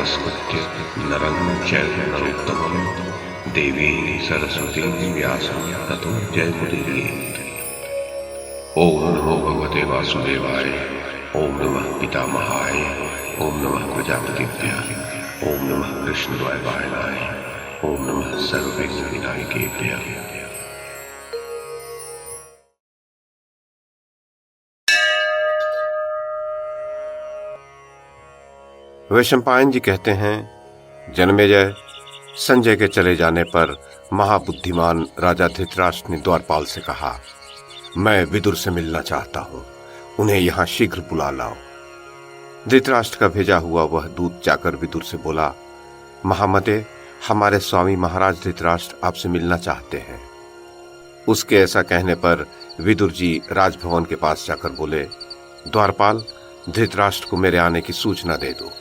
नमस्कृत्य नरं चैव नरोत्तमं देवीं सरस्वतीं व्यासं ततो जयमुदीरयेत्। ओम नमो भगवते वासुदेवाय। ओम नमः पितामहाय। ओम नमः प्रजापतिभ्यः। ओम नमः कृष्णद्वैपायनाय। ओम नमः सर्वविघ्नविनायकेभ्यः। वैशंपायन जी कहते हैं, जन्मेजय, संजय के चले जाने पर महाबुद्धिमान राजा धृतराष्ट्र ने द्वारपाल से कहा, मैं विदुर से मिलना चाहता हूं, उन्हें यहां शीघ्र बुला लाओ। धृतराष्ट्र का भेजा हुआ वह दूत जाकर विदुर से बोला, महामते, हमारे स्वामी महाराज धृतराष्ट्र आपसे मिलना चाहते हैं। उसके ऐसा कहने पर विदुर जी राजभवन के पास जाकर बोले, द्वारपाल, धृतराष्ट्र को मेरे आने की सूचना दे दो।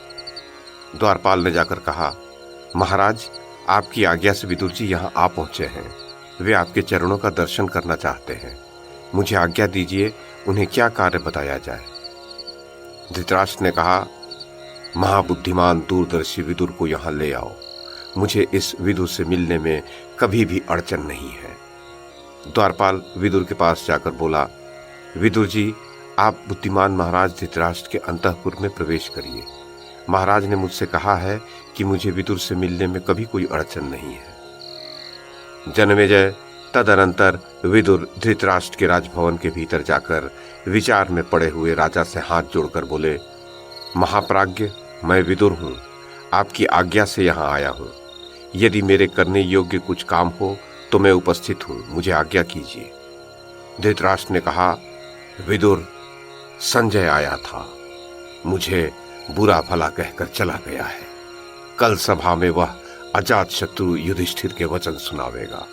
द्वारपाल ने जाकर कहा, महाराज, आपकी आज्ञा से विदुर जी यहाँ आ पहुंचे हैं। वे आपके चरणों का दर्शन करना चाहते हैं। मुझे आज्ञा दीजिए, उन्हें क्या कार्य बताया जाए। धृतराष्ट्र ने कहा, महाबुद्धिमान दूरदर्शी विदुर को यहाँ ले आओ। मुझे इस विदुर से मिलने में कभी भी अड़चन नहीं है। द्वारपाल विदुर के पास जाकर बोला, विदुर जी, आप बुद्धिमान महाराज धृतराष्ट्र के अंतःपुर में प्रवेश करिए। महाराज ने मुझसे कहा है कि मुझे विदुर से मिलने में कभी कोई अड़चन नहीं है। जन्मेजय तदनंतर विदुर धृतराष्ट्र के राजभवन के भीतर जाकर विचार में पड़े हुए राजा से हाथ जोड़कर बोले, महाप्राज्ञ, मैं विदुर हूं, आपकी आज्ञा से यहाँ आया हूं। यदि मेरे करने योग्य कुछ काम हो तो मैं उपस्थित हूं, मुझे आज्ञा कीजिए। धृतराष्ट्र ने कहा, विदुर, संजय आया था, मुझे बुरा भला कहकर चला गया है। कल सभा में वह अजात शत्रु युधिष्ठिर के वचन सुनावेगा।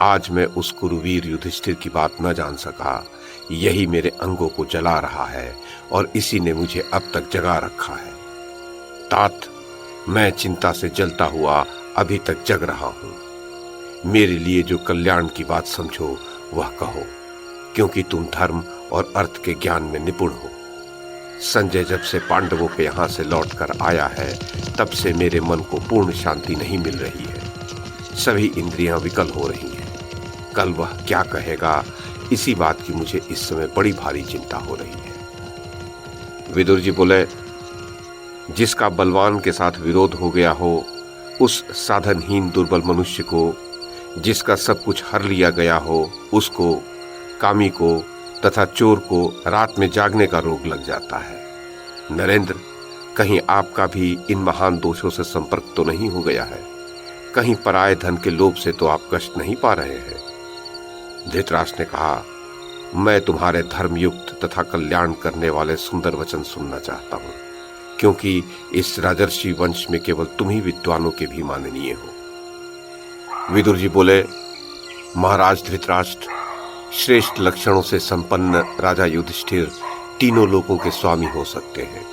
आज मैं उस कुरुवीर युधिष्ठिर की बात न जान सका, यही मेरे अंगों को जला रहा है और इसी ने मुझे अब तक जगा रखा है। तात, मैं चिंता से जलता हुआ अभी तक जग रहा हूं। मेरे लिए जो कल्याण की बात समझो वह कहो, क्योंकि तुम धर्म और अर्थ के ज्ञान में निपुण हो। संजय जब से पांडवों के यहाँ से लौटकर आया है, तब से मेरे मन को पूर्ण शांति नहीं मिल रही है। सभी इंद्रियां विकल हो रही हैं। कल वह क्या कहेगा, इसी बात की मुझे इस समय बड़ी भारी चिंता हो रही है। विदुर जी बोले, जिसका बलवान के साथ विरोध हो गया हो, उस साधनहीन दुर्बल मनुष्य को, जिसका सब कुछ हर लिया गया हो, उसको, कामी को तथा चोर को रात में जागने का रोग लग जाता है। नरेंद्र, कहीं आपका भी इन महान दोषों से संपर्क तो नहीं हो गया है? कहीं पराये धन के लोभ से तो आप कष्ट नहीं पा रहे हैं? धृतराष्ट्र ने कहा, मैं तुम्हारे धर्मयुक्त तथा कल्याण करने वाले सुंदर वचन सुनना चाहता हूं, क्योंकि इस राजर्षि वंश में केवल तुम ही विद्वानों के भी माननीय हो। विदुर जी बोले, महाराज धृतराष्ट्र, श्रेष्ठ लक्षणों से संपन्न राजा युधिष्ठिर तीनों लोकों के स्वामी हो सकते हैं।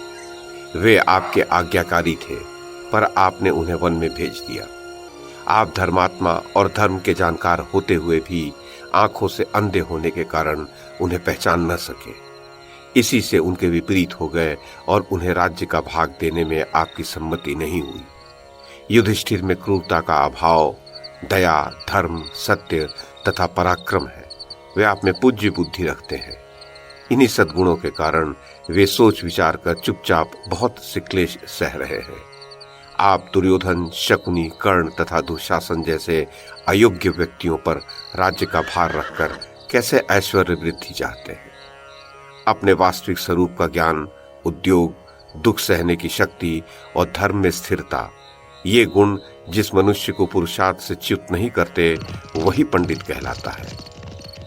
वे आपके आज्ञाकारी थे, पर आपने उन्हें वन में भेज दिया। आप धर्मात्मा और धर्म के जानकार होते हुए भी आंखों से अंधे होने के कारण उन्हें पहचान न सके। इसी से उनके विपरीत हो गए और उन्हें राज्य का भाग देने में आपकी सम्मति नहीं हुई। युधिष्ठिर में क्रूरता का अभाव, दया, धर्म, सत्य तथा पराक्रम है। वे आप में पूज्य बुद्धि रखते हैं। इन्हीं सद्गुणों के कारण वे सोच विचार कर चुपचाप बहुत से क्लेश सह रहे हैं। आप दुर्योधन, शकुनी, कर्ण तथा दुशासन जैसे अयोग्य व्यक्तियों पर राज्य का भार रखकर कैसे ऐश्वर्य वृद्धि चाहते हैं? अपने वास्तविक स्वरूप का ज्ञान, उद्योग, दुख सहने की शक्ति और धर्म में स्थिरता, ये गुण जिस मनुष्य को पुरुषार्थ से च्युत नहीं करते, वही पंडित कहलाता है।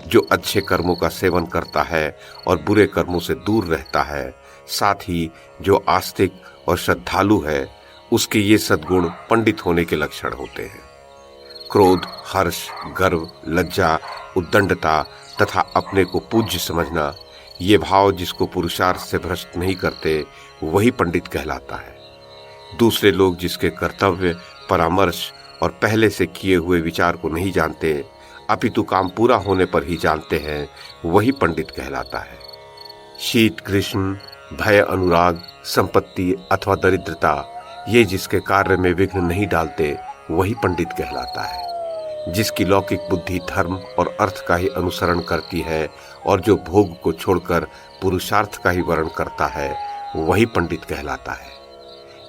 जो अच्छे कर्मों का सेवन करता है और बुरे कर्मों से दूर रहता है, साथ ही जो आस्तिक और श्रद्धालु है, उसके ये सद्गुण पंडित होने के लक्षण होते हैं। क्रोध, हर्ष, गर्व, लज्जा, उद्दंडता तथा अपने को पूज्य समझना, ये भाव जिसको पुरुषार्थ से भ्रष्ट नहीं करते, वही पंडित कहलाता है। दूसरे लोग जिसके कर्तव्य, परामर्श और पहले से किए हुए विचार को नहीं जानते, अपितु काम पूरा होने पर ही जानते हैं, वही पंडित कहलाता है। शीत, ग्रीष्म, भय, अनुराग, संपत्ति अथवा दरिद्रता, ये जिसके कार्य में विघ्न नहीं डालते वही पंडित कहलाता है। जिसकी लौकिक बुद्धि धर्म और अर्थ का ही अनुसरण करती है और जो भोग को छोड़कर पुरुषार्थ का ही वर्ण करता है वही पंडित कहलाता है।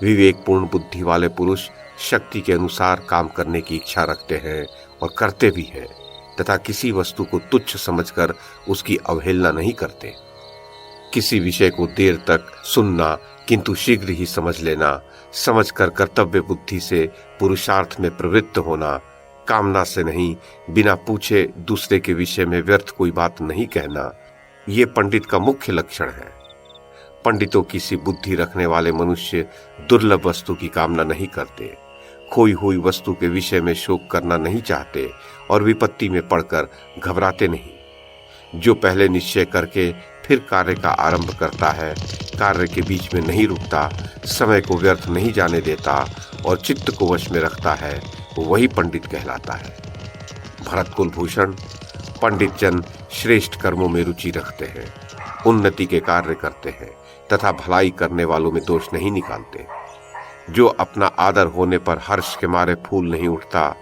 विवेकपूर्ण बुद्धि वाले पुरुष शक्ति के अनुसार काम करने की इच्छा रखते हैं और करते भी हैं तथा किसी वस्तु को तुच्छ समझकर उसकी अवहेलना नहीं करते। किसी विषय को देर तक सुनना किंतु शीघ्र ही समझ लेना, समझकर कर्तव्य बुद्धि से पुरुषार्थ में प्रवृत्त होना, कामना से नहीं बिना पूछे दूसरे के विषय में व्यर्थ कोई बात नहीं कहना, ये पंडित का मुख्य लक्षण है। पंडितों की सी बुद्धि रखने वाले मनुष्य दुर्लभ वस्तु की कामना नहीं करते, खोई हुई वस्तु के विषय में शोक करना नहीं चाहते और विपत्ति में पड़कर घबराते नहीं। जो पहले निश्चय करके फिर कार्य का आरंभ करता है, कार्य के बीच में नहीं रुकता, समय को व्यर्थ नहीं जाने देता और चित्त को वश में रखता है, वही पंडित कहलाता है। भरत कुलभूषण, पंडित जन श्रेष्ठ कर्मों में रुचि रखते हैं, उन्नति के कार्य करते हैं तथा भलाई करने वालों में दोष नहीं निकालते। जो अपना आदर होने पर हर्ष के मारे फूल नहीं उठता,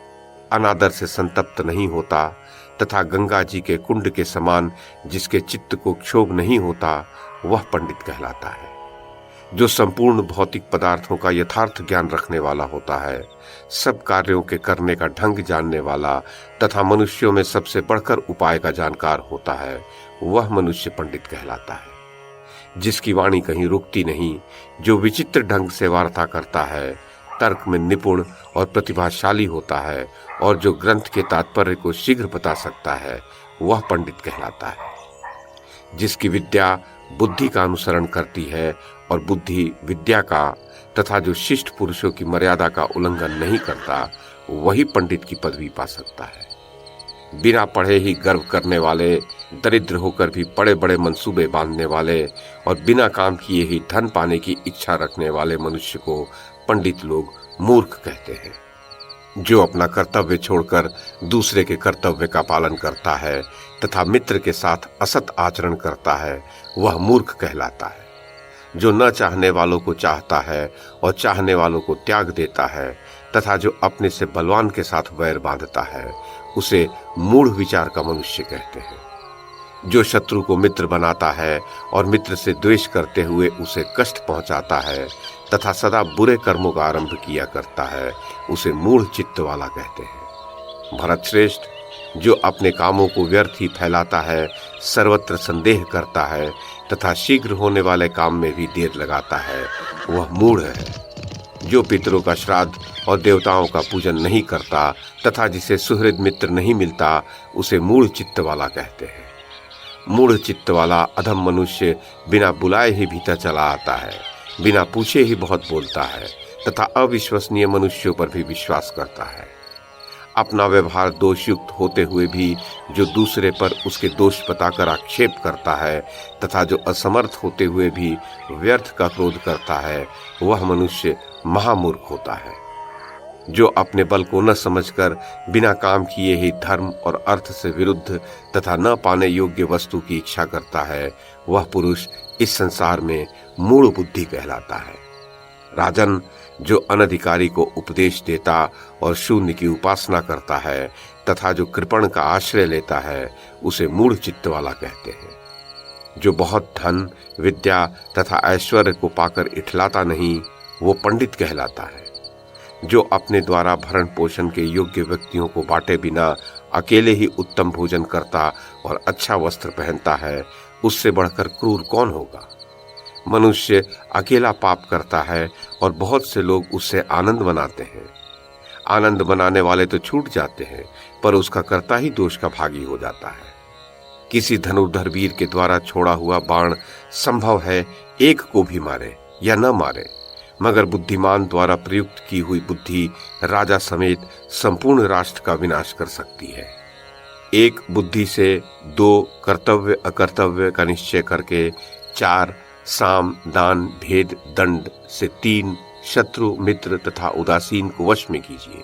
अनादर से संतप्त नहीं होता तथा गंगा जी के कुंड के समान जिसके चित्त को क्षोभ नहीं होता, वह पंडित कहलाता है। जो संपूर्ण भौतिक पदार्थों का यथार्थ ज्ञान रखने वाला होता है, सब कार्यों के करने का ढंग जानने वाला तथा मनुष्यों में सबसे बढ़कर उपाय का जानकार होता है, वह मनुष्य पंडित कहलाता है। जिसकी वाणी कहीं रुकती नहीं, जो विचित्र ढंग से वार्ता करता है, तर्क में निपुण और प्रतिभाशाली होता है और जो ग्रंथ के तात्पर्य को शीघ्र बता सकता है, वह पंडित कहलाता है। जिसकी विद्या बुद्धि का अनुसरण करती है और बुद्धि विद्या का तथा जो शिष्ट पुरुषों की मर्यादा का उल्लंघन नहीं करता, वही पंडित की पदवी पा सकता है। बिना पढ़े ही गर्व करने वाले, दरिद्र होकर भी बड़े बड़े मंसूबे बांधने वाले और बिना काम किए ही धन पाने की इच्छा रखने वाले मनुष्य को पंडित लोग मूर्ख कहते हैं। जो अपना कर्तव्य छोड़कर दूसरे के कर्तव्य का पालन करता है तथा मित्र के साथ असत आचरण करता है, वह मूर्ख कहलाता है। जो न चाहने वालों को चाहता है और चाहने वालों को त्याग देता है तथा जो अपने से बलवान के साथ वैर बांधता है, उसे मूढ़ विचार का मनुष्य कहते हैं। जो शत्रु को मित्र बनाता है और मित्र से द्वेष करते हुए उसे कष्ट पहुंचाता है तथा सदा बुरे कर्मों का आरंभ किया करता है, उसे मूढ़ चित्त वाला कहते हैं। भरत श्रेष्ठ, जो अपने कामों को व्यर्थ ही फैलाता है, सर्वत्र संदेह करता है तथा शीघ्र होने वाले काम में भी देर लगाता है, वह मूढ़ है। जो पितरों का श्राद्ध और देवताओं का पूजन नहीं करता तथा जिसे सुहृद मित्र नहीं मिलता, उसे मूढ़ चित्त वाला कहते हैं। मूढ़ चित्त वाला अधम मनुष्य बिना बुलाए ही भीतर चला आता है, बिना पूछे ही बहुत बोलता है तथा अविश्वसनीय मनुष्यों पर भी विश्वास करता है। अपना व्यवहार दोषयुक्त होते हुए भी जो दूसरे पर उसके दोष बताकर आक्षेप करता है तथा जो असमर्थ होते हुए भी व्यर्थ का क्रोध करता है, वह मनुष्य महामूर्ख होता है। जो अपने बल को न समझकर बिना काम किए ही धर्म और अर्थ से विरुद्ध तथा न पाने योग्य वस्तु की इच्छा करता है, वह पुरुष इस संसार में मूढ़ बुद्धि कहलाता है। राजन, जो अनधिकारी को उपदेश देता और शून्य की उपासना करता है तथा जो कृपण का आश्रय लेता है, उसे मूढ़ चित्त वाला कहते हैं। जो बहुत धन, विद्या तथा ऐश्वर्य को पाकर इठलाता नहीं, वो पंडित कहलाता है। जो अपने द्वारा भरण पोषण के योग्य व्यक्तियों को बांटे बिना अकेले ही उत्तम भोजन करता और अच्छा वस्त्र पहनता है, उससे बढ़कर क्रूर कौन होगा। मनुष्य अकेला पाप करता है और बहुत से लोग उससे आनंद मनाते हैं। आनंद मनाने वाले तो छूट जाते हैं, पर उसका कर्ता ही दोष का भागी हो जाता है। किसी धनुर्धर वीर के द्वारा छोड़ा हुआ बाण संभव है एक को भी मारे या न मारे, मगर बुद्धिमान द्वारा प्रयुक्त की हुई बुद्धि राजा समेत संपूर्ण राष्ट्र का विनाश कर सकती है। एक बुद्धि से 2 कर्तव्य अकर्तव्य का निश्चय करके, 4 साम दान भेद दंड से 3 शत्रु मित्र तथा उदासीन को वश में कीजिए।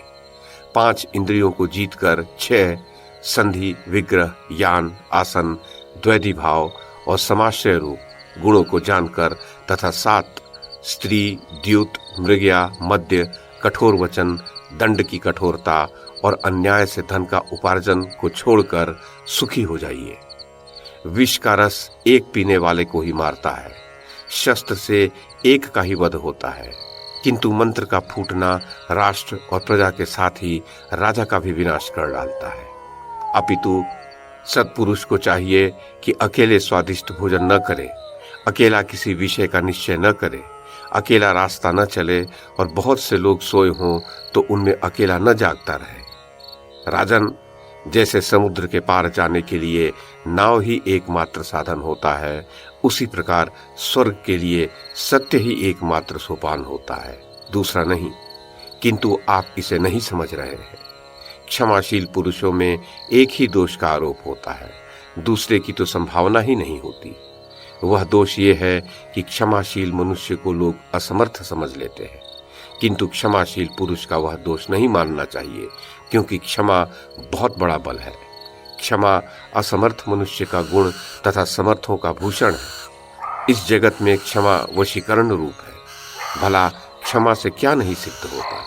5 इंद्रियों को जीतकर 6 संधि विग्रह यान आसन द्वैधी भाव और समाश्रय रूप गुणों को जानकर तथा 7 स्त्री द्युत मृगया, मद्य, कठोर वचन, दंड की कठोरता और अन्याय से धन का उपार्जन को छोड़कर सुखी हो जाइए। विष का रस एक पीने वाले को ही मारता है, शस्त्र से एक का ही वध होता है, किंतु मंत्र का फूटना राष्ट्र और प्रजा के साथ ही राजा का भी विनाश कर डालता है। अपितु सत्पुरुष को चाहिए कि अकेले स्वादिष्ट भोजन न करे, अकेला किसी विषय का निश्चय न करे, अकेला रास्ता न चले और बहुत से लोग सोए हों तो उनमें अकेला न जागता रहे। राजन, जैसे समुद्र के पार जाने के लिए नाव ही एकमात्र साधन होता है, उसी प्रकार स्वर्ग के लिए सत्य ही एकमात्र सोपान होता है, दूसरा नहीं। किंतु आप इसे नहीं समझ रहे हैं। क्षमाशील पुरुषों में एक ही दोष का आरोप होता है, दूसरे की तो संभावना ही नहीं होती। वह दोष ये है कि क्षमाशील मनुष्य को लोग असमर्थ समझ लेते हैं, किंतु क्षमाशील पुरुष का वह दोष नहीं मानना चाहिए, क्योंकि क्षमा बहुत बड़ा बल है। क्षमा असमर्थ मनुष्य का गुण तथा समर्थों का भूषण है। इस जगत में क्षमा वशीकरण रूप है। भला क्षमा से क्या नहीं सिद्ध होता?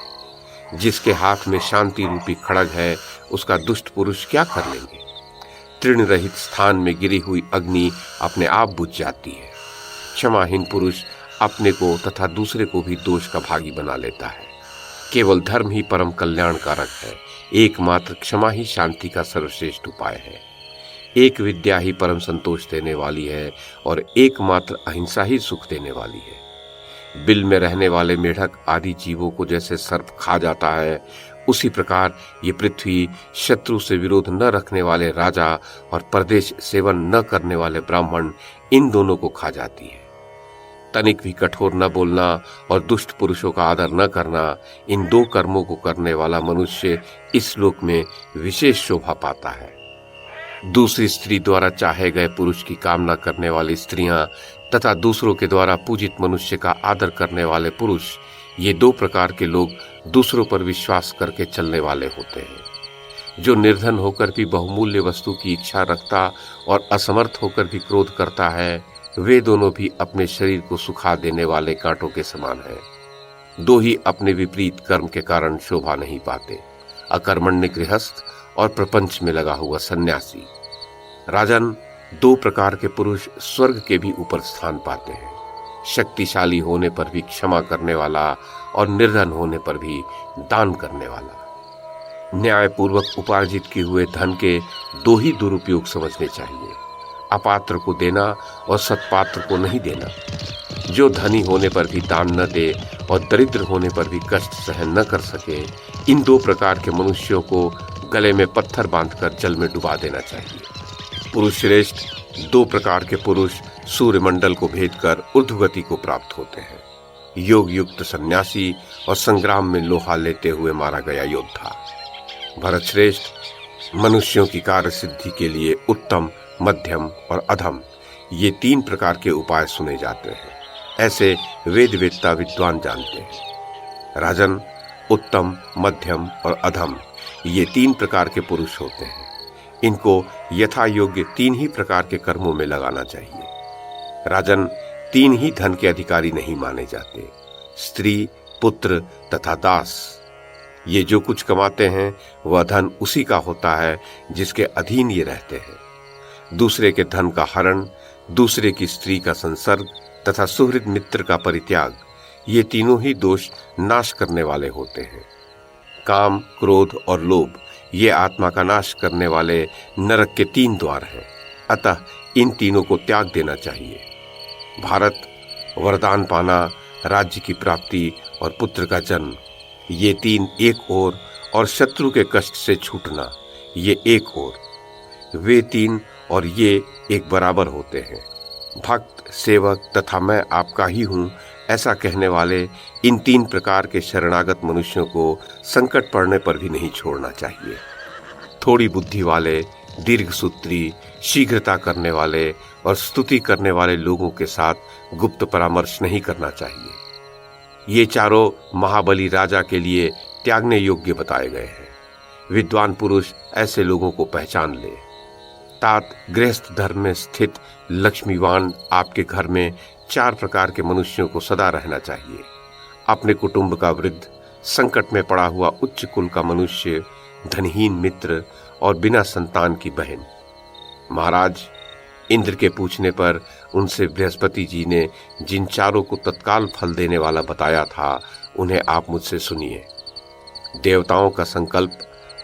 जिसके हाथ में शांति रूपी खड़ग है, उसका दुष्ट पुरुष क्या कर लेंगे? तृण रहित स्थान में गिरी हुई अग्नि अपने आप बुझ जाती है। क्षमाहीन पुरुष अपने को तथा दूसरे को भी दोष का भागी बना लेता है। केवल धर्म ही परम कल्याणकारक है। एकमात्र क्षमा ही शांति का सर्वश्रेष्ठ उपाय है। एक विद्या ही परम संतोष देने वाली है और एकमात्र अहिंसा ही सुख देने वाली है। बिल में रहने वाले मेढक आदि जीवों को जैसे सर्प खा जाता है, उसी प्रकार ये पृथ्वी शत्रु से विरोध न रखने वाले राजा और परदेश सेवन न करने वाले ब्राह्मण, इन दोनों को खा जाती है। तनिक भी कठोर न बोलना और दुष्ट पुरुषों का आदर न करना, इन दो कर्मों को करने वाला मनुष्य इस लोक में विशेष शोभा पाता है। दूसरी स्त्री द्वारा चाहे गए पुरुष की कामना करने वाली स्त्रियां तथा दूसरों के द्वारा पूजित मनुष्य का आदर करने वाले पुरुष, ये दो प्रकार के लोग दूसरों पर विश्वास करके चलने वाले होते हैं। जो निर्धन होकर भी बहुमूल्य वस्तु की इच्छा रखता और असमर्थ होकर भी क्रोध करता है, वे दोनों भी अपने शरीर को सुखा देने वाले कांटों के समान हैं। दो ही अपने विपरीत कर्म के कारण शोभा नहीं पाते, अकर्मण्य गृहस्थ और प्रपंच में लगा हुआ सन्यासी। राजन, दो प्रकार के पुरुष स्वर्ग के भी ऊपर स्थान पाते हैं। शक्तिशाली होने पर भी क्षमा करने वाला और निर्धन होने पर भी दान करने वाला। न्यायपूर्वक उपार्जित किए हुए धन के दो ही दुरुपयोग समझने चाहिए, अपात्र को देना और सत्पात्र को नहीं देना। जो धनी होने पर भी दान न दे और दरिद्र होने पर भी कष्ट सहन न कर सके, इन दो प्रकार के मनुष्यों को गले में पत्थर बांधकर जल में डुबा देना चाहिए। पुरुष श्रेष्ठ दो प्रकार के पुरुष सूर्यमंडल को भेदकर ऊर्ध्वगति को प्राप्त होते हैं। योग युक्त सन्यासी और संग्राम में लोहा लेते हुए मारा गया योद्धा। भरत श्रेष्ठ, मनुष्यों की कार्य सिद्धि के लिए उत्तम, मध्यम और अधम, ये तीन प्रकार के उपाय सुने जाते हैं। ऐसे वेद वेत्ता विद्वान जानते हैं। राजन, उत्तम, मध्यम और अधम, ये तीन प्रकार के पुरुष होते हैं। इनको यथा योग्य तीन ही प्रकार के कर्मों में लगाना चाहिए। राजन, तीन ही धन के अधिकारी नहीं माने जाते, स्त्री, पुत्र तथा दास। ये जो कुछ कमाते हैं वह धन उसी का होता है जिसके अधीन ये रहते हैं। दूसरे के धन का हरण, दूसरे की स्त्री का संसर्ग तथा सुहृद मित्र का परित्याग, ये तीनों ही दोष नाश करने वाले होते हैं। काम, क्रोध और लोभ, ये आत्मा का नाश करने वाले नरक के तीन द्वार हैं। अतः इन तीनों को त्याग देना चाहिए। भारत, वरदान पाना, राज्य की प्राप्ति और पुत्र का जन्म, ये तीन एक ओर, और शत्रु के कष्ट से छूटना, ये एक ओर। वे तीन और ये एक बराबर होते हैं। भक्त, सेवक तथा मैं आपका ही हूँ, ऐसा कहने वाले इन तीन प्रकार के शरणागत मनुष्यों को संकट पड़ने पर भी नहीं छोड़ना चाहिए। थोड़ी बुद्धि वाले, दीर्घसूत्री, शीघ्रता करने वाले और स्तुति करने वाले लोगों के साथ गुप्त परामर्श नहीं करना चाहिए। ये चारों महाबली राजा के लिए त्यागने योग्य बताए गए हैं। विद्वान पुरुष ऐसे लोगों को पहचान ले। तात, गृहस्थ धर्म में स्थित लक्ष्मीवान आपके घर में चार प्रकार के मनुष्यों को सदा रहना चाहिए। अपने कुटुंब का वृद्ध, संकट में पड़ा हुआ उच्च कुल का मनुष्य, धनहीन मित्र और बिना संतान की बहन। महाराज, इंद्र के पूछने पर उनसे बृहस्पति जी ने जिन चारों को तत्काल फल देने वाला बताया था, उन्हें आप मुझसे सुनिए। देवताओं का संकल्प,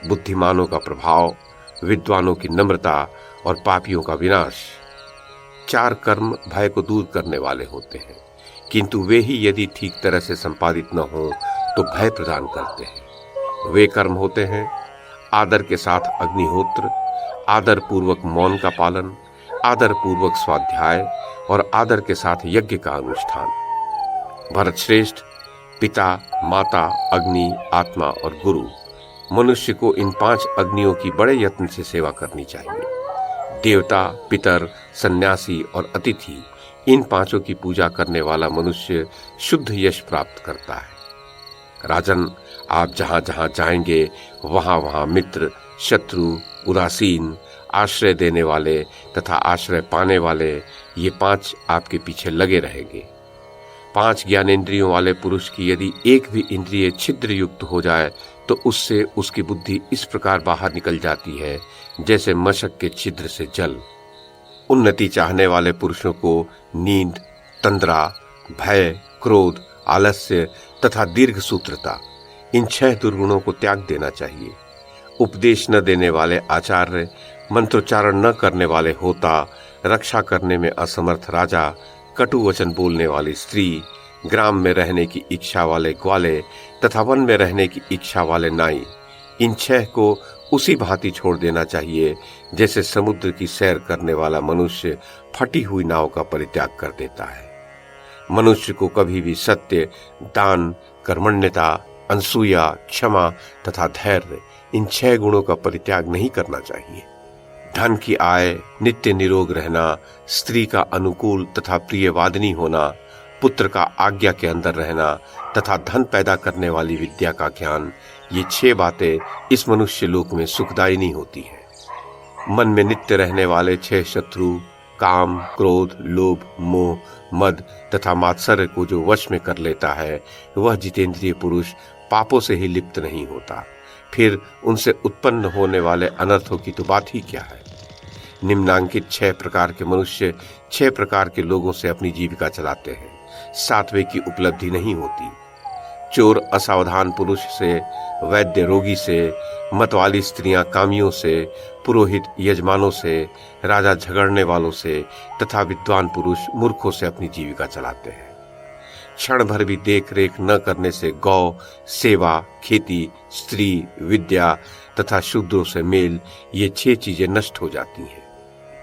बुद्धिमानों का प्रभाव, विद्वानों की नम्रता और पापियों का विनाश। 4 कर्म भय को दूर करने वाले होते हैं, किंतु वे ही यदि ठीक तरह से संपादित न हो तो भय प्रदान करते हैं। वे कर्म होते हैं आदर के साथ अग्निहोत्र, आदर पूर्वक मौन का पालन, आदर पूर्वक स्वाध्याय और आदर के साथ यज्ञ का अनुष्ठान। भरत श्रेष्ठ, पिता, माता, अग्नि, आत्मा और गुरु, मनुष्य को इन 5 अग्नियों की बड़े यत्न से सेवा करनी चाहिए। देवता, पितर, सन्यासी और अतिथि, इन 5 की पूजा करने वाला मनुष्य शुद्ध यश प्राप्त करता है। राजन, आप जहां जहां जाएंगे वहां वहां मित्र, शत्रु, उदासीन, आश्रय देने वाले तथा आश्रय पाने वाले, ये 5 आपके पीछे लगे रहेंगे। 5 ज्ञानेंद्रियों वाले पुरुष की यदि एक भी इंद्रिय छिद्र युक्त हो जाए तो उससे उसकी बुद्धि इस प्रकार बाहर निकल जाती है जैसे मशक के छिद्र से जल। उन्नति चाहने वाले पुरुषों को नींद, तंद्रा, भय, क्रोध, आलस्य तथा दीर्घ सूत्रता, इन 6 दुर्गुणों को त्याग देना चाहिए। उपदेश न देने वाले आचार्य, मंत्रोच्चारण न करने वाले होता, रक्षा करने में असमर्थ राजा, कटु वचन बोलने वाली स्त्री, ग्राम में रहने की इच्छा वाले ग्वाले तथा वन में रहने की इच्छा वाले नाई, इन 6 को उसी भांति छोड़ देना चाहिए जैसे समुद्र की सैर करने वाला मनुष्य फटी हुई नाव का परित्याग कर देता है। मनुष्य को कभी भी सत्य, दान, कर्मण्यता, अनसूया, क्षमा तथा धैर्य, इन 6 गुणों का परित्याग नहीं करना चाहिए। धन की आय, नित्य निरोग रहना, स्त्री का अनुकूल तथा प्रियवादिनी होना, पुत्र का आज्ञा के अंदर रहना तथा धन पैदा करने वाली विद्या का ज्ञान, ये 6 बातें इस मनुष्य लोक में सुखदायिनी होती हैं। मन में नित्य रहने वाले 6 शत्रु, काम, क्रोध, लोभ, मोह, मद तथा मात्सर्य को जो वश में कर लेता है, वह जितेंद्रिय पुरुष पापों से ही लिप्त नहीं होता। फिर उनसे उत्पन्न होने वाले अनर्थों की तो बात ही क्या है। निम्नांकित 6 प्रकार के मनुष्य 6 प्रकार के लोगों से अपनी जीविका चलाते हैं, 7वें की उपलब्धि नहीं होती। चोर असावधान पुरुष से, वैद्य रोगी से, मतवाली स्त्रियां कामियों से, पुरोहित यजमानों से, राजा झगड़ने वालों से तथा विद्वान पुरुष मूर्खों से अपनी जीविका चलाते हैं। क्षण भर भी देख रेख न करने से गौ, सेवा, खेती, स्त्री, विद्या तथा शूद्रों से मेल, ये 6 चीजें नष्ट हो जाती हैं।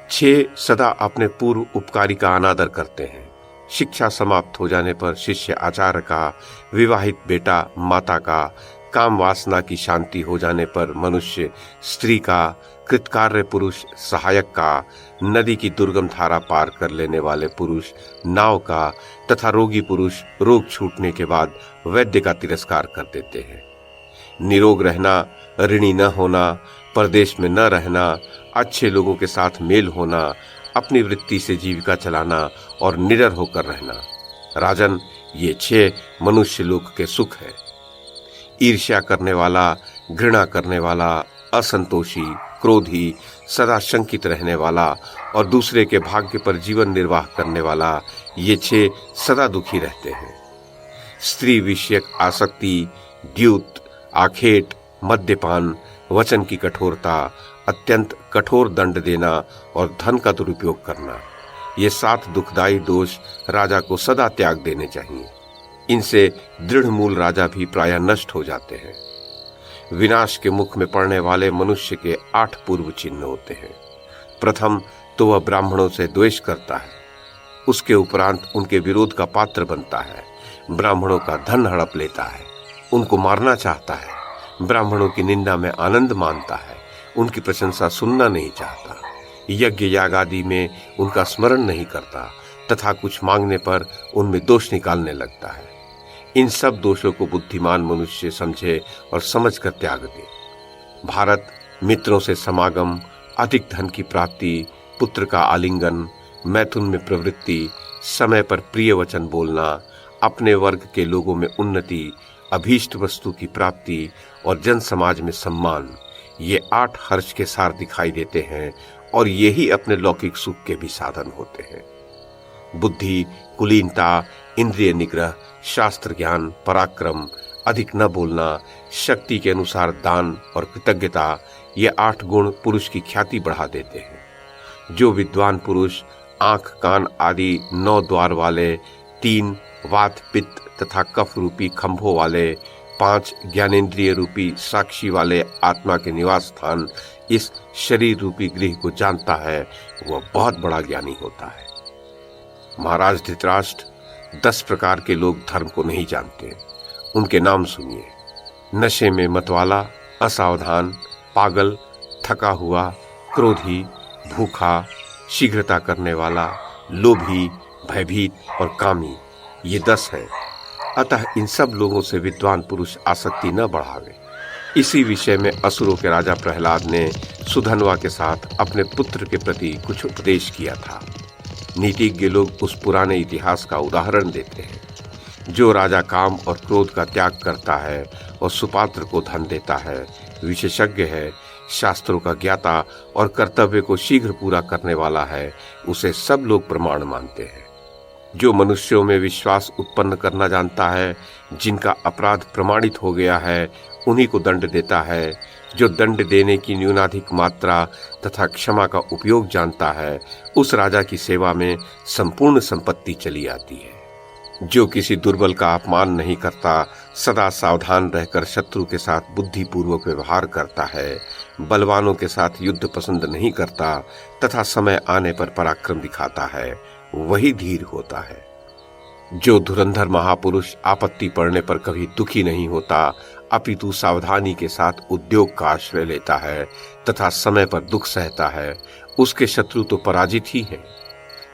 6 सदा अपने पूर्व उपकारी का अनादर करते हैं। शिक्षा समाप्त हो जाने पर शिष्य आचार्य का, विवाहित बेटा माता का, काम वासना की शांति हो जाने पर मनुष्य स्त्री का, कृतकार्य पुरुष सहायक का, नदी की दुर्गम धारा पार कर लेने वाले पुरुष नाव का तथा रोगी पुरुष रोग छूटने के बाद वैद्य का तिरस्कार कर देते हैं। निरोग रहना, ऋणी न होना, परदेश में न रहना, अच्छे लोगों के साथ मेल होना, अपनी वृत्ति से जीविका चलाना और निडर होकर रहना। राजन, ये 6 मनुष्य लोक के सुख है। ईर्ष्या करने वाला, घृणा करने वाला, असंतोषी, क्रोधी, सदा शंकित रहने वाला और दूसरे के भाग्य पर जीवन निर्वाह करने वाला, ये 6 सदा दुखी रहते हैं। स्त्री विषयक आसक्ति, द्यूत, आखेट, मद्यपान, वचन की कठोरता, अत्यंत कठोर दंड देना और धन का दुरुपयोग करना, ये 7 दुखदायी दोष राजा को सदा त्याग देने चाहिए। इनसे दृढ़ मूल राजा भी प्रायः नष्ट हो जाते हैं। विनाश के मुख में पड़ने वाले मनुष्य के 8 पूर्व चिन्ह होते हैं। प्रथम तो वह ब्राह्मणों से द्वेष करता है, उसके उपरांत उनके विरोध का पात्र बनता है, ब्राह्मणों का धन हड़प लेता है, उनको मारना चाहता है, ब्राह्मणों की निंदा में आनंद मानता है, उनकी प्रशंसा सुनना नहीं चाहता, यज्ञ याग आदि में उनका स्मरण नहीं करता तथा कुछ मांगने पर उनमें दोष निकालने लगता है। इन सब दोषों को बुद्धिमान मनुष्य समझे और समझकर त्याग दे। भारत, मित्रों से समागम, अधिक धन की प्राप्ति, पुत्र का आलिंगन, मैथुन में प्रवृत्ति, समय पर प्रिय वचन बोलना, अपने वर्ग के लोगों में उन्नति, अभीष्ट वस्तु की प्राप्ति और जन समाज में सम्मान, ये 8 हर्ष के सार दिखाई देते हैं और यही अपने लौकिक सुख के भी साधन होते हैं। बुद्धि, कुलीनता, इंद्रिय निग्रह, शास्त्र ज्ञान, पराक्रम, अधिक न बोलना, शक्ति के अनुसार दान और कृतज्ञता, ये 8 गुण पुरुष की ख्याति बढ़ा देते हैं। जो विद्वान पुरुष आंख, कान आदि 9 द्वार वाले, 3 वात, पित्त तथा कफ रूपी खंभों वाले, 5 ज्ञानेंद्रिय रूपी साक्षी वाले आत्मा के निवास स्थान इस शरीर रूपी गृह को जानता है, वह बहुत बड़ा ज्ञानी होता है। महाराज धृतराष्ट्र, 10 प्रकार के लोग धर्म को नहीं जानते। उनके नाम सुनिए। नशे में मतवाला, असावधान, पागल, थका हुआ, क्रोधी, भूखा, शीघ्रता करने वाला, लोभी, भयभीत और कामी, ये 10 हैं। अतः इन सब लोगों से विद्वान पुरुष आसक्ति न बढ़ावे। इसी विषय में असुरों के राजा प्रहलाद ने सुधन्वा के साथ अपने पुत्र के प्रति कुछ उपदेश किया था। नीतिज्ञ लोग उस पुराने इतिहास का उदाहरण देते हैं। जो राजा काम और क्रोध का त्याग करता है और सुपात्र को धन देता है, विशेषज्ञ है, शास्त्रों का ज्ञाता और कर्तव्य को शीघ्र पूरा करने वाला है, उसे सब लोग प्रमाण मानते हैं। जो मनुष्यों में विश्वास उत्पन्न करना जानता है, जिनका अपराध प्रमाणित हो गया है, उन्हीं को दंड देता है। जो दंड देने की न्यूनाधिक मात्रा तथा क्षमा का उपयोग जानता है, उस राजा की सेवा में संपूर्ण संपत्ति चली आती है। जो किसी दुर्बल का अपमान नहीं करता, सदा सावधान रहकर शत्रु के साथ बुद्धिपूर्वक व्यवहार करता है, बलवानों के साथ युद्ध पसंद नहीं करता तथा समय आने पर पराक्रम दिखाता है, वही धीर होता है। जो धुरंधर महापुरुष आपत्ति पड़ने पर कभी दुखी नहीं होता, अपितु सावधानी के साथ उद्योग का आश्रय लेता है तथा समय पर दुख सहता है, उसके शत्रु तो पराजित ही हैं।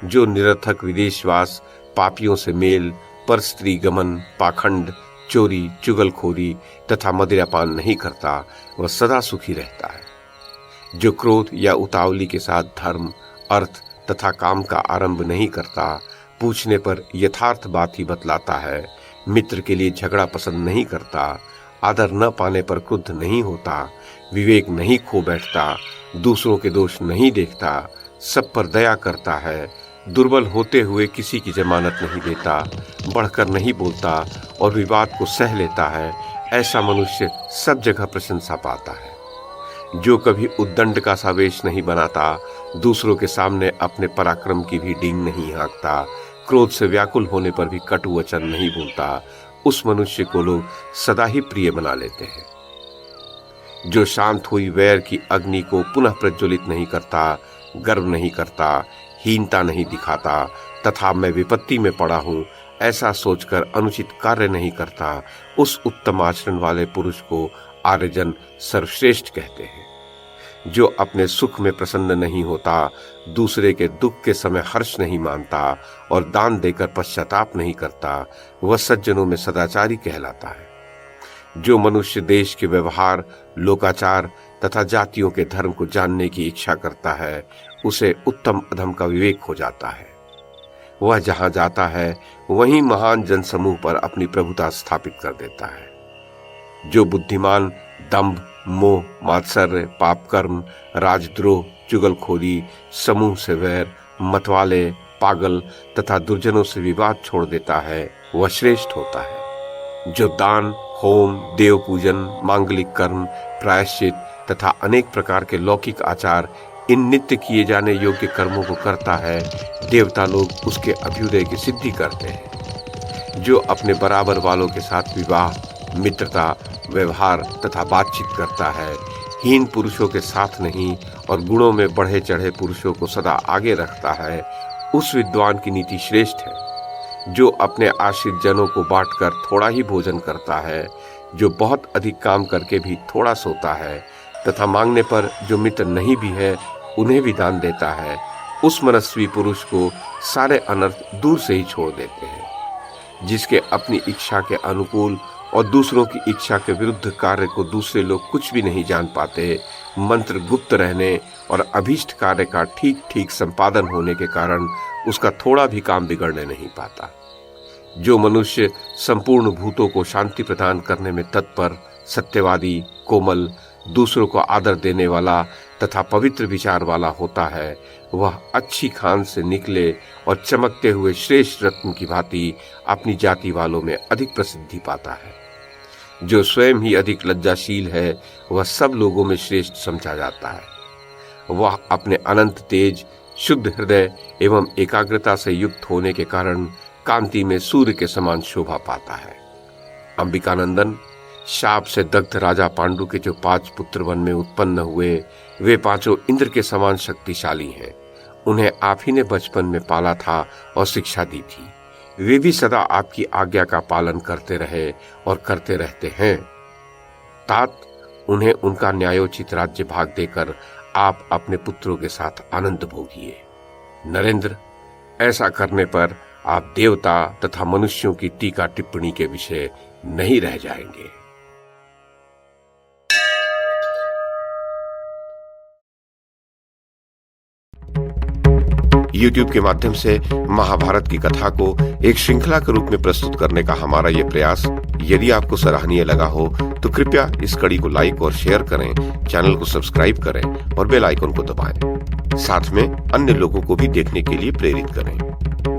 जो निरर्थक विदेशवास, पापियों से मेल, पर स्त्री गमन, पाखंड, चोरी, चुगलखोरी तथा मदिरापान नहीं करता, वह सदा सुखी रहता है। जो क्रोध या उतावली के साथ धर्म, अर्थ तथा काम का आरंभ नहीं करता, पूछने पर यथार्थ बात ही बतलाता है, मित्र के लिए झगड़ा पसंद नहीं करता, आदर न पाने पर क्रुद्ध नहीं होता, विवेक नहीं खो बैठता, दूसरों के दोष नहीं देखता, सब पर दया करता है, दुर्बल होते हुए किसी की जमानत नहीं देता, बढ़कर नहीं बोलता और विवाद को सह लेता है, ऐसा मनुष्य सब जगह प्रशंसा पाता है। जो कभी उद्दंड का सावेश नहीं बनाता, दूसरों के सामने अपने पराक्रम की भी डींग नहीं हाँकता, क्रोध से व्याकुल होने पर भी कटु वचन नहीं बोलता, उस मनुष्य को लोग सदा ही प्रिय बना लेते हैं। जो शांत हुई वैर की अग्नि को पुनः प्रज्वलित नहीं करता, गर्व नहीं करता, हीनता नहीं दिखाता तथा मैं विपत्ति में पड़ा हूँ ऐसा सोचकर अनुचित कार्य नहीं करता, उस उत्तम आचरण वाले पुरुष को आर्यजन सर्वश्रेष्ठ कहते हैं। जो अपने सुख में प्रसन्न नहीं होता, दूसरे के दुख के समय हर्ष नहीं मानता और दान देकर पश्चाताप नहीं करता, वह सज्जनों में सदाचारी कहलाता है। जो मनुष्य देश के व्यवहार, लोकाचार तथा जातियों के धर्म को जानने की इच्छा करता है, उसे उत्तम अधम का विवेक हो जाता है। वह जहां जाता है वहीं महान जनसमूह पर अपनी प्रभुता स्थापित कर देता है। जो बुद्धिमान दंभ, मोह, मात्सर्य, पाप कर्म, राजद्रोह, चुगलखोरी, समूह से वैर, मतवाले, पागल तथा दुर्जनों से विवाद छोड़ देता है, वह श्रेष्ठ होता है। जो दान, होम, देव पूजन, मांगलिक कर्म, प्रायश्चित तथा अनेक प्रकार के लौकिक आचार, इन नित्य किए जाने योग्य कर्मों को करता है, देवता लोग उसके अभ्युदय की सिद्धि करते हैं। जो अपने बराबर वालों के साथ विवाह, मित्रता, व्यवहार तथा बातचीत करता है, हीन पुरुषों के साथ नहीं और गुणों में बढ़े चढ़े पुरुषों को सदा आगे रखता है, उस विद्वान की नीति श्रेष्ठ है। जो अपने आश्रित जनों को बांटकर थोड़ा ही भोजन करता है, जो बहुत अधिक काम करके भी थोड़ा सोता है तथा मांगने पर जो मित्र नहीं भी है उन्हें भी दान देता है, उस मनस्वी पुरुष को सारे अनर्थ दूर से ही छोड़ देते हैं। जिसके अपनी इच्छा के अनुकूल और दूसरों की इच्छा के विरुद्ध कार्य को दूसरे लोग कुछ भी नहीं जान पाते, मंत्र गुप्त रहने और अभीष्ट कार्य का ठीक ठीक संपादन होने के कारण उसका थोड़ा भी काम बिगड़ने नहीं पाता। जो मनुष्य संपूर्ण भूतों को शांति प्रदान करने में तत्पर, सत्यवादी, कोमल, दूसरों को आदर देने वाला तथा पवित्र विचार वाला होता है, वह अच्छी खान से निकले और चमकते हुए श्रेष्ठ रत्न की भांति अपनी जाति वालों में अधिक प्रसिद्धि पाता है। जो स्वयं ही अधिक लज्जाशील है, वह सब लोगों में श्रेष्ठ समझा जाता है। वह अपने अनंत तेज, शुद्ध हृदय एवं एकाग्रता से युक्त होने के कारण कांति में सूर्य के समान शोभा पाता है। अंबिकानंदन, शाप से दग्ध राजा पांडु के जो 5 पुत्र वन में उत्पन्न हुए, वे 5 इंद्र के समान शक्तिशाली हैं। उन्हें आप ही ने बचपन में पाला था और शिक्षा दी थी। वे भी सदा आपकी आज्ञा का पालन करते रहे और करते रहते हैं। तात, उन्हें उनका न्यायोचित राज्य भाग देकर आप अपने पुत्रों के साथ आनंद भोगिए। नरेंद्र, ऐसा करने पर आप देवता तथा मनुष्यों की टीका टिप्पणी के विषय नहीं रह जाएंगे। YouTube के माध्यम से महाभारत की कथा को एक श्रृंखला के रूप में प्रस्तुत करने का हमारा ये प्रयास यदि आपको सराहनीय लगा हो तो कृपया इस कड़ी को लाइक और शेयर करें, चैनल को सब्सक्राइब करें और बेल आइकन को दबाएं। साथ में अन्य लोगों को भी देखने के लिए प्रेरित करें।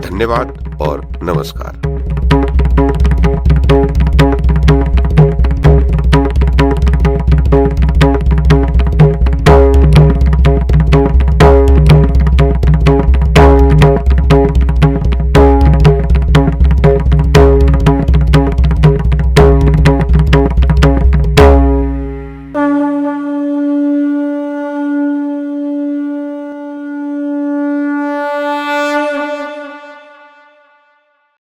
धन्यवाद और नमस्कार।